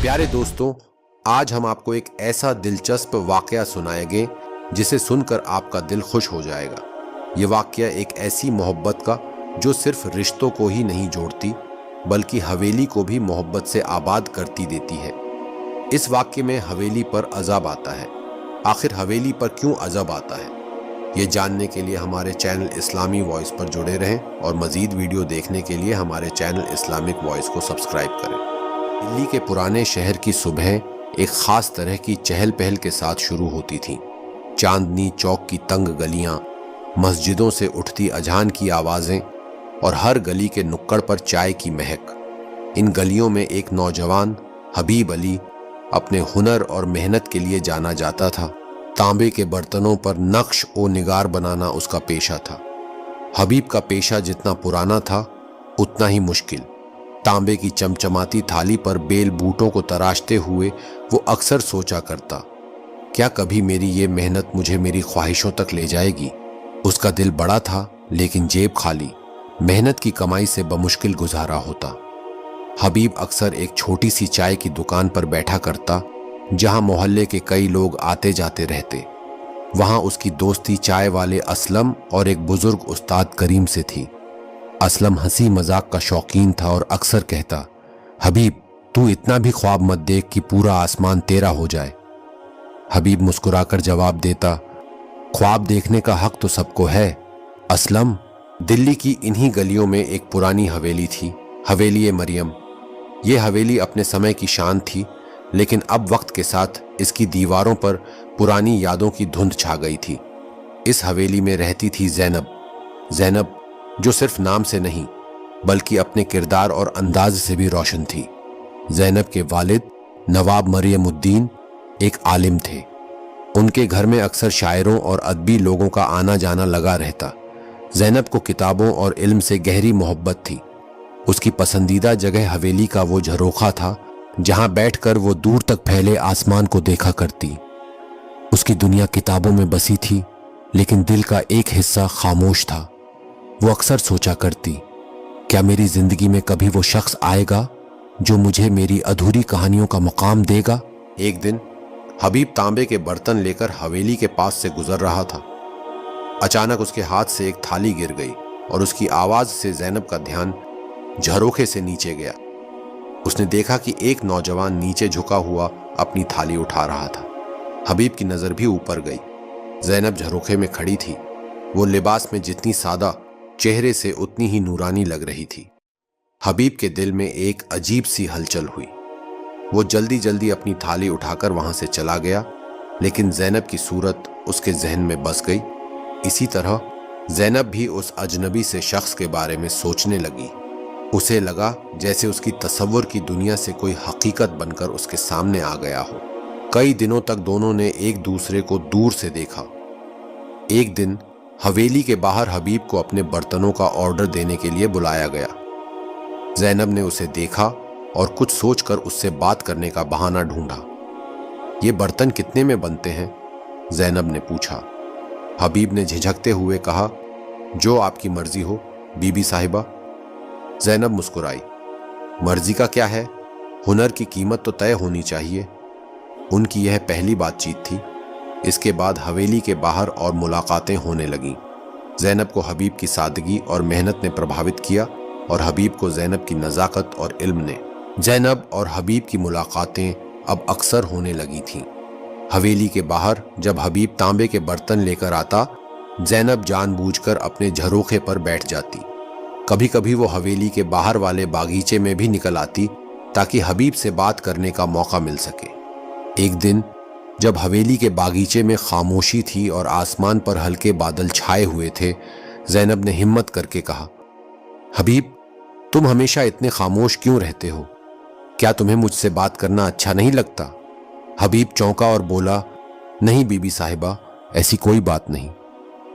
प्यारे दोस्तों, आज हम आपको एक ऐसा दिलचस्प वाकया सुनाएंगे जिसे सुनकर आपका दिल खुश हो जाएगा। ये वाकया एक ऐसी मोहब्बत का जो सिर्फ रिश्तों को ही नहीं जोड़ती बल्कि हवेली को भी मोहब्बत से आबाद करती देती है। इस वाकये में हवेली पर अज़ाब आता है। आखिर हवेली पर क्यों अज़ाब आता है, ये जानने के लिए हमारे चैनल इस्लामी वॉइस पर जुड़े रहें और मज़ीद वीडियो देखने के लिए हमारे चैनल इस्लामिक वॉइस को सब्सक्राइब करें। दिल्ली के पुराने शहर की सुबह एक ख़ास तरह की चहल पहल के साथ शुरू होती थी। चांदनी चौक की तंग गलियां, मस्जिदों से उठती अजान की आवाज़ें और हर गली के नुक्कड़ पर चाय की महक। इन गलियों में एक नौजवान हबीब अली अपने हुनर और मेहनत के लिए जाना जाता था। तांबे के बर्तनों पर नक्श ओ निगार बनाना उसका पेशा था। हबीब का पेशा जितना पुराना था उतना ही मुश्किल। तांबे की चमचमाती थाली पर बेल बूटों को तराशते हुए वो अक्सर सोचा करता, क्या कभी मेरी ये मेहनत मुझे मेरी ख्वाहिशों तक ले जाएगी। उसका दिल बड़ा था लेकिन जेब खाली। मेहनत की कमाई से बमुश्किल गुजारा होता। हबीब अक्सर एक छोटी सी चाय की दुकान पर बैठा करता जहां मोहल्ले के कई लोग आते जाते रहते। वहां उसकी दोस्ती चाय वाले असलम और एक बुजुर्ग उस्ताद करीम से थी। असलम हंसी मजाक का शौकीन था और अक्सर कहता, हबीब तू इतना भी ख्वाब मत देख कि पूरा आसमान तेरा हो जाए। हबीब मुस्कुराकर जवाब देता, ख्वाब देखने का हक तो सबको है असलम। दिल्ली की इन्हीं गलियों में एक पुरानी हवेली थी, हवेली मरियम। ये हवेली अपने समय की शान थी, लेकिन अब वक्त के साथ इसकी दीवारों पर पुरानी यादों की धुंध छा गई थी। इस हवेली में रहती थी ज़ैनब, जो सिर्फ नाम से नहीं बल्कि अपने किरदार और अंदाज से भी रोशन थी। ज़ैनब के वालिद नवाब मरियमुद्दीन एक आलिम थे। उनके घर में अक्सर शायरों और अदबी लोगों का आना जाना लगा रहता। ज़ैनब को किताबों और इल्म से गहरी मोहब्बत थी। उसकी पसंदीदा जगह हवेली का वो झरोखा था जहां बैठकर वो दूर तक फैले आसमान को देखा करती। उसकी दुनिया किताबों में बसी थी, लेकिन दिल का एक हिस्सा खामोश था। वो अक्सर सोचा करती, क्या मेरी जिंदगी में कभी वो शख्स आएगा जो मुझे मेरी अधूरी कहानियों का मकाम देगा। एक दिन हबीब तांबे के बर्तन लेकर हवेली के पास से गुजर रहा था। अचानक उसके हाथ से एक थाली गिर गई और उसकी आवाज से ज़ैनब का ध्यान झरोखे से नीचे गया। उसने देखा कि एक नौजवान नीचे झुका हुआ अपनी थाली उठा रहा था। हबीब की नजर भी ऊपर गई। ज़ैनब झरोखे में खड़ी थी। वो लिबास में जितनी सादा, चेहरे से उतनी ही नूरानी लग रही थी। हबीब के दिल में एक अजीब सी हलचल हुई। वो जल्दी जल्दी अपनी थाली उठाकर वहां से चला गया, लेकिन ज़ैनब की सूरत उसके जहन में बस गई। इसी तरह ज़ैनब भी उस अजनबी से शख्स के बारे में सोचने लगी। उसे लगा जैसे उसकी तसव्वुर की दुनिया से कोई हकीकत बनकर उसके सामने आ गया हो। कई दिनों तक दोनों ने एक दूसरे को दूर से देखा। एक दिन हवेली के बाहर हबीब को अपने बर्तनों का ऑर्डर देने के लिए बुलाया गया। ज़ैनब ने उसे देखा और कुछ सोचकर उससे बात करने का बहाना ढूंढा। ये बर्तन कितने में बनते हैं? ज़ैनब ने पूछा। हबीब ने झिझकते हुए कहा, जो आपकी मर्जी हो बीबी साहिबा। ज़ैनब मुस्कुराई। मर्जी का क्या है, हुनर की कीमत तो तय होनी चाहिए। उनकी यह पहली बातचीत थी। इसके बाद हवेली के बाहर और मुलाकातें होने लगीं। ज़ैनब को हबीब की सादगी और मेहनत ने प्रभावित किया और हबीब को ज़ैनब की नज़ाकत और इल्म ने। ज़ैनब और हबीब की मुलाकातें अब अक्सर होने लगी थीं। हवेली के बाहर जब हबीब तांबे के बर्तन लेकर आता, ज़ैनब जानबूझकर अपने झरोखे पर बैठ जाती। कभी कभी वो हवेली के बाहर वाले बागीचे में भी निकल आती ताकि हबीब से बात करने का मौका मिल सके। एक दिन जब हवेली के बागीचे में खामोशी थी और आसमान पर हल्के बादल छाए हुए थे, ज़ैनब ने हिम्मत करके कहा, हबीब तुम हमेशा इतने खामोश क्यों रहते हो? क्या तुम्हें मुझसे बात करना अच्छा नहीं लगता? हबीब चौंका और बोला, नहीं बीबी साहिबा, ऐसी कोई बात नहीं,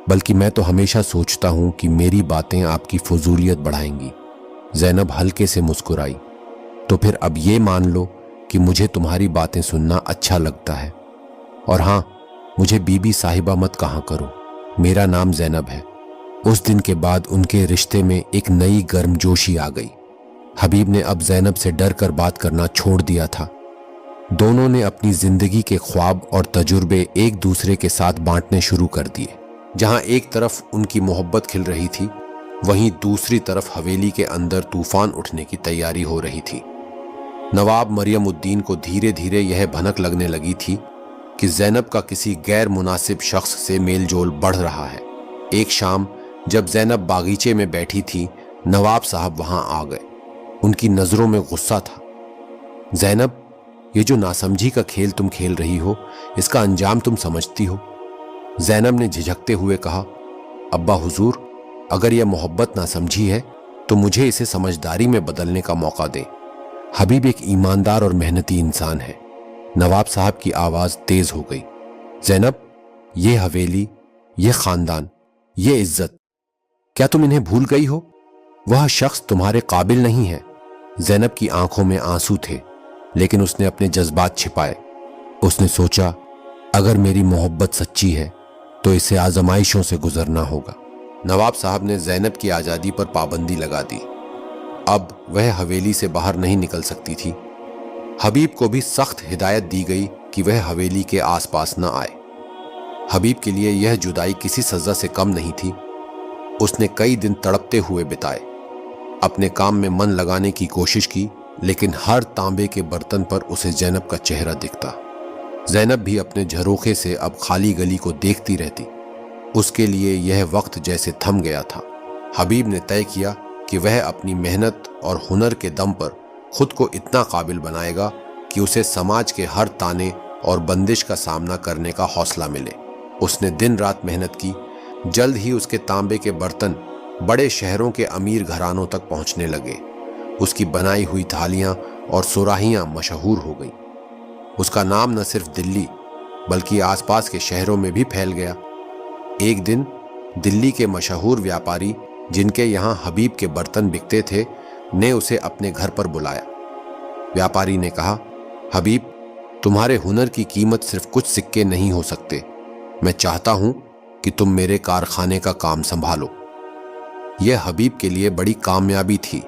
बल्कि मैं तो हमेशा सोचता हूं कि मेरी बातें आपकी फजूलियत बढ़ाएंगी। ज़ैनब हल्के से मुस्कुराई, तो फिर अब ये मान लो कि मुझे तुम्हारी बातें सुनना अच्छा लगता है। और हाँ, मुझे बीबी साहिबा मत कहा करो, मेरा नाम ज़ैनब है। उस दिन के बाद उनके रिश्ते में एक नई गर्मजोशी आ गई। हबीब ने अब ज़ैनब से डर कर बात करना छोड़ दिया था। दोनों ने अपनी जिंदगी के ख्वाब और तजुर्बे एक दूसरे के साथ बांटने शुरू कर दिए। जहां एक तरफ उनकी मोहब्बत खिल रही थी, वहीं दूसरी तरफ हवेली के अंदर तूफान उठने की तैयारी हो रही थी। नवाब मरियम उद्दीन को धीरे धीरे यह भनक लगने लगी थी कि ज़ैनब का किसी गैर मुनासिब शख्स से मेल जोल बढ़ रहा है। एक शाम जब ज़ैनब बागीचे में बैठी थी, नवाब साहब वहां आ गए। उनकी नजरों में गुस्सा था। ज़ैनब, ये जो नासमझी का खेल तुम खेल रही हो, इसका अंजाम तुम समझती हो? ज़ैनब ने झिझकते हुए कहा, अब्बा हुजूर, अगर यह मोहब्बत नासमझी है तो मुझे इसे समझदारी में बदलने का मौका दें। हबीब एक ईमानदार और मेहनती इंसान है। नवाब साहब की आवाज तेज हो गई। ज़ैनब, ये हवेली, ये खानदान, ये इज्जत, क्या तुम इन्हें भूल गई हो? वह शख्स तुम्हारे काबिल नहीं है। ज़ैनब की आंखों में आंसू थे, लेकिन उसने अपने जज्बात छिपाए। उसने सोचा, अगर मेरी मोहब्बत सच्ची है तो इसे आजमाइशों से गुजरना होगा। नवाब साहब ने ज़ैनब की आज़ादी पर पाबंदी लगा दी। अब वह हवेली से बाहर नहीं निकल सकती थी। हबीब को भी सख्त हिदायत दी गई कि वह हवेली के आसपास न आए। हबीब के लिए यह जुदाई किसी सज़ा से कम नहीं थी। उसने कई दिन तड़पते हुए बिताए, अपने काम में मन लगाने की कोशिश की, लेकिन हर तांबे के बर्तन पर उसे ज़ैनब का चेहरा दिखता। ज़ैनब भी अपने झरोखे से अब खाली गली को देखती रहती। उसके लिए यह वक्त जैसे थम गया था। हबीब ने तय किया कि वह अपनी मेहनत और हुनर के दम पर खुद को इतना काबिल बनाएगा कि उसे समाज के हर ताने और बंदिश का सामना करने का हौसला मिले। उसने दिन रात मेहनत की। जल्द ही उसके तांबे के बर्तन बड़े शहरों के अमीर घरानों तक पहुंचने लगे। उसकी बनाई हुई थालियां और सुराहियां मशहूर हो गईं। उसका नाम न सिर्फ दिल्ली बल्कि आसपास के शहरों में भी फैल गया। एक दिन दिल्ली के मशहूर व्यापारी, जिनके यहाँ हबीब के बर्तन बिकते थे, ने उसे अपने घर पर बुलाया। व्यापारी ने कहा, हबीब, तुम्हारे हुनर की कीमत सिर्फ कुछ सिक्के नहीं हो सकते। मैं चाहता हूं कि तुम मेरे कारखाने का काम संभालो। यह हबीब के लिए बड़ी कामयाबी थी।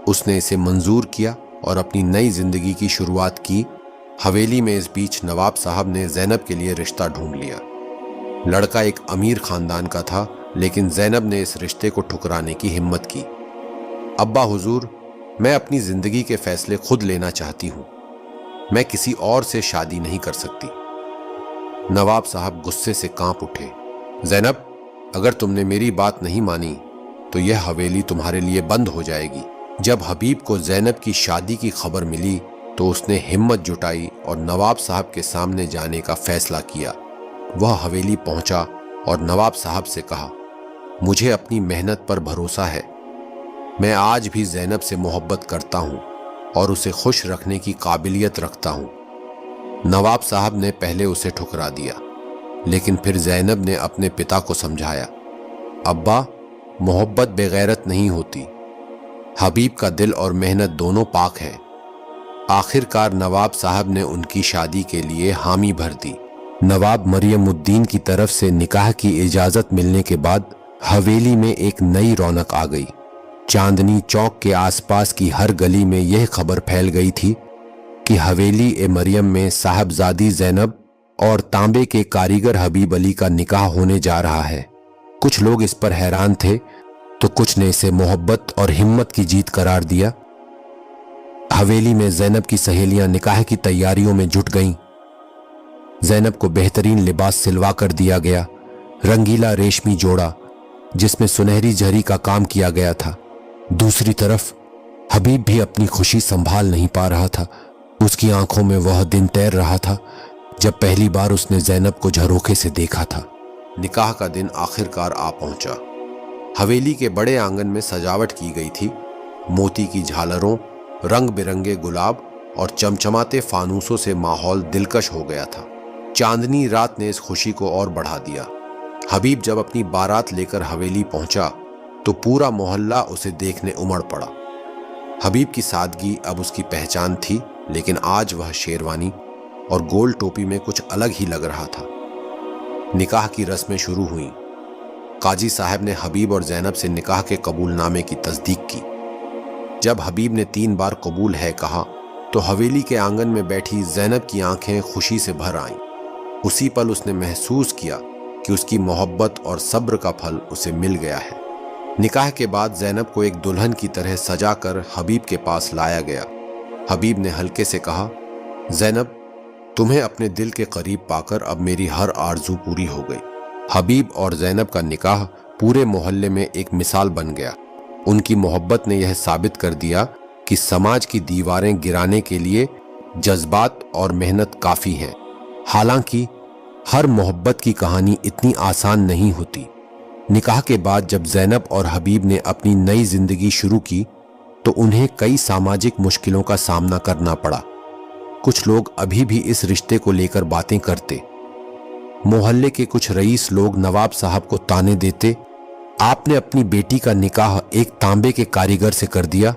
उसने इसे मंजूर किया और अपनी नई जिंदगी की शुरुआत की। हवेली में इस बीच नवाब साहब ने ज़ैनब के लिए रिश्ता ढूंढ लिया। लड़का एक अमीर खानदान का था, लेकिन ज़ैनब ने इस रिश्ते को ठुकराने की हिम्मत की। अब्बा हुजूर, मैं अपनी जिंदगी के फैसले खुद लेना चाहती हूँ। मैं किसी और से शादी नहीं कर सकती। नवाब साहब गुस्से से कांप उठे। ज़ैनब, अगर तुमने मेरी बात नहीं मानी तो यह हवेली तुम्हारे लिए बंद हो जाएगी। जब हबीब को ज़ैनब की शादी की खबर मिली तो उसने हिम्मत जुटाई और नवाब साहब के सामने जाने का फैसला किया। वह हवेली पहुंचा और नवाब साहब से कहा, मुझे अपनी मेहनत पर भरोसा है। मैं आज भी ज़ैनब से मोहब्बत करता हूं और उसे खुश रखने की काबिलियत रखता हूं। नवाब साहब ने पहले उसे ठुकरा दिया, लेकिन फिर ज़ैनब ने अपने पिता को समझाया, अब्बा, मोहब्बत बेगैरत नहीं होती। हबीब का दिल और मेहनत दोनों पाक है। आखिरकार नवाब साहब ने उनकी शादी के लिए हामी भर दी। नवाब मरियम उद्दीन की तरफ से निकाह की इजाज़त मिलने के बाद हवेली में एक नई रौनक आ गई। चांदनी चौक के आसपास की हर गली में यह खबर फैल गई थी कि हवेली ए मरियम में साहबजादी ज़ैनब और तांबे के कारीगर हबीब अली का निकाह होने जा रहा है। कुछ लोग इस पर हैरान थे तो कुछ ने इसे मोहब्बत और हिम्मत की जीत करार दिया। हवेली में ज़ैनब की सहेलियां निकाह की तैयारियों में जुट गईं। ज़ैनब को बेहतरीन लिबास सिलवा कर दिया गया। रंगीला रेशमी जोड़ा जिसमें सुनहरी जरी का काम किया गया था। दूसरी तरफ हबीब भी अपनी खुशी संभाल नहीं पा रहा था। उसकी आंखों में वह दिन तैर रहा था जब पहली बार उसने ज़ैनब को झरोखे से देखा था। निकाह का दिन आखिरकार आ पहुंचा। हवेली के बड़े आंगन में सजावट की गई थी। मोती की झालरों, रंग बिरंगे गुलाब और चमचमाते फानूसों से माहौल दिलकश हो गया था। चांदनी रात ने इस खुशी को और बढ़ा दिया। हबीब जब अपनी बारात लेकर हवेली पहुंचा तो पूरा मोहल्ला उसे देखने उमड़ पड़ा। हबीब की सादगी अब उसकी पहचान थी, लेकिन आज वह शेरवानी और गोल टोपी में कुछ अलग ही लग रहा था। निकाह की रस्में शुरू हुईं। काजी साहब ने हबीब और ज़ैनब से निकाह के कबूलनामे की तस्दीक की। जब हबीब ने 3 बार कबूल है कहा تو حویلی کے آنگن میں بیٹھی زینب کی آنکھیں خوشی سے بھر آئیں۔ اسی پل اس نے محسوس کیا کہ اس کی محبت اور صبر کا پھل اسے مل گیا ہے۔ نکاح کے بعد زینب کو ایک دلہن کی طرح سجا کر حبیب کے پاس لایا گیا۔ حبیب نے ہلکے سے کہا، زینب، تمہیں اپنے دل کے قریب پا کر اب میری ہر آرزو پوری ہو گئی۔ حبیب اور زینب کا نکاح پورے محلے میں ایک مثال بن گیا۔ ان کی محبت نے یہ ثابت کر دیا کہ سماج کی دیواریں گرانے کے لیے جذبات اور محنت کافی ہیں۔ حالانکہ ہر محبت کی کہانی اتنی آسان نہیں ہوتی۔ نکاح کے بعد جب زینب اور حبیب نے اپنی نئی زندگی شروع کی تو انہیں کئی سماجک مشکلوں کا سامنا کرنا پڑا۔ کچھ لوگ ابھی بھی اس رشتے کو لے کر باتیں کرتے۔ محلے کے کچھ رئیس لوگ نواب صاحب کو طعنے دیتے، آپ نے اپنی بیٹی کا نکاح ایک تانبے کے کاریگر سے کر دیا،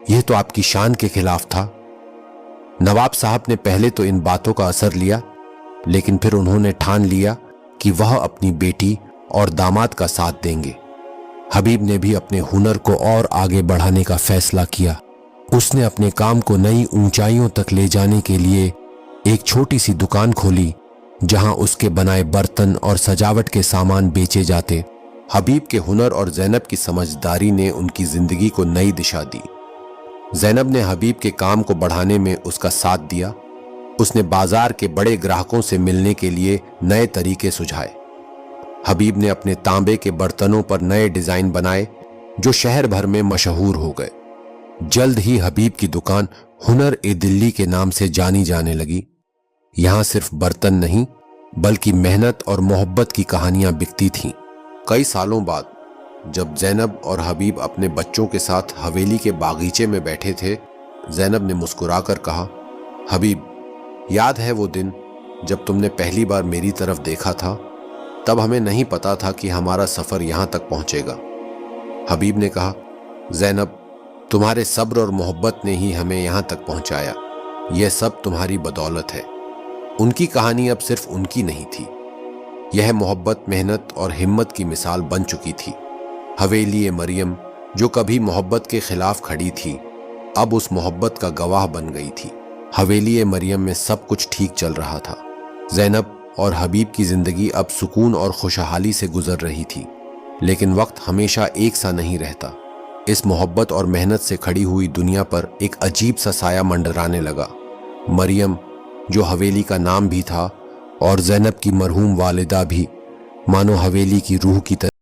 یہ تو آپ کی شان کے خلاف تھا۔ نواب صاحب نے پہلے تو ان باتوں کا اثر لیا، لیکن پھر انہوں نے ٹھان لیا کہ وہ اپنی بیٹی اور داماد کا ساتھ دیں گے۔ حبیب نے بھی اپنے ہنر کو اور آگے بڑھانے کا فیصلہ کیا۔ اس نے اپنے کام کو نئی اونچائیوں تک لے جانے کے لیے ایک چھوٹی سی دکان کھولی جہاں اس کے بنائے برتن اور سجاوٹ کے سامان بیچے جاتے۔ حبیب کے ہنر اور زینب کی سمجھداری نے ان کی زندگی کو نئی دشا دی۔ زینب نے حبیب کے کام کو بڑھانے میں اس کا ساتھ دیا۔ اس نے بازار کے بڑے گراہکوں سے ملنے کے لیے نئے طریقے سجھائے۔ حبیب نے اپنے تانبے کے برتنوں پر نئے ڈیزائن بنائے جو شہر بھر میں مشہور ہو گئے۔ جلد ہی حبیب کی دکان ہنر دلی کے نام سے جانی جانے لگی۔ یہاں صرف برتن نہیں بلکہ محنت اور محبت کی کہانیاں بکتی تھیں۔ کئی سالوں بعد جب زینب اور حبیب اپنے بچوں کے ساتھ حویلی کے باغیچے میں بیٹھے تھے، زینب نے مسکرا کر کہا، حبیب، یاد ہے وہ دن جب تم نے پہلی بار میری طرف دیکھا تھا؟ تب ہمیں نہیں پتا تھا کہ ہمارا سفر یہاں تک پہنچے گا۔ حبیب نے کہا، زینب، تمہارے صبر اور محبت نے ہی ہمیں یہاں تک پہنچایا۔ یہ سب تمہاری بدولت ہے۔ ان کی کہانی اب صرف ان کی نہیں تھی، یہ محبت، محنت اور ہمت کی مثال بن چکی تھی۔ حویلی مریم جو کبھی محبت کے خلاف کھڑی تھی، اب اس محبت کا گواہ بن گئی تھی۔ حویلی مریم میں سب کچھ ٹھیک چل رہا تھا۔ زینب اور حبیب کی زندگی اب سکون اور خوشحالی سے گزر رہی تھی، لیکن وقت ہمیشہ ایک سا نہیں رہتا۔ اس محبت اور محنت سے کھڑی ہوئی دنیا پر ایک عجیب سا سایہ منڈرانے لگا۔ مریم جو حویلی کا نام بھی تھا اور زینب کی مرحوم والدہ بھی، مانو حویلی کی روح کی طرح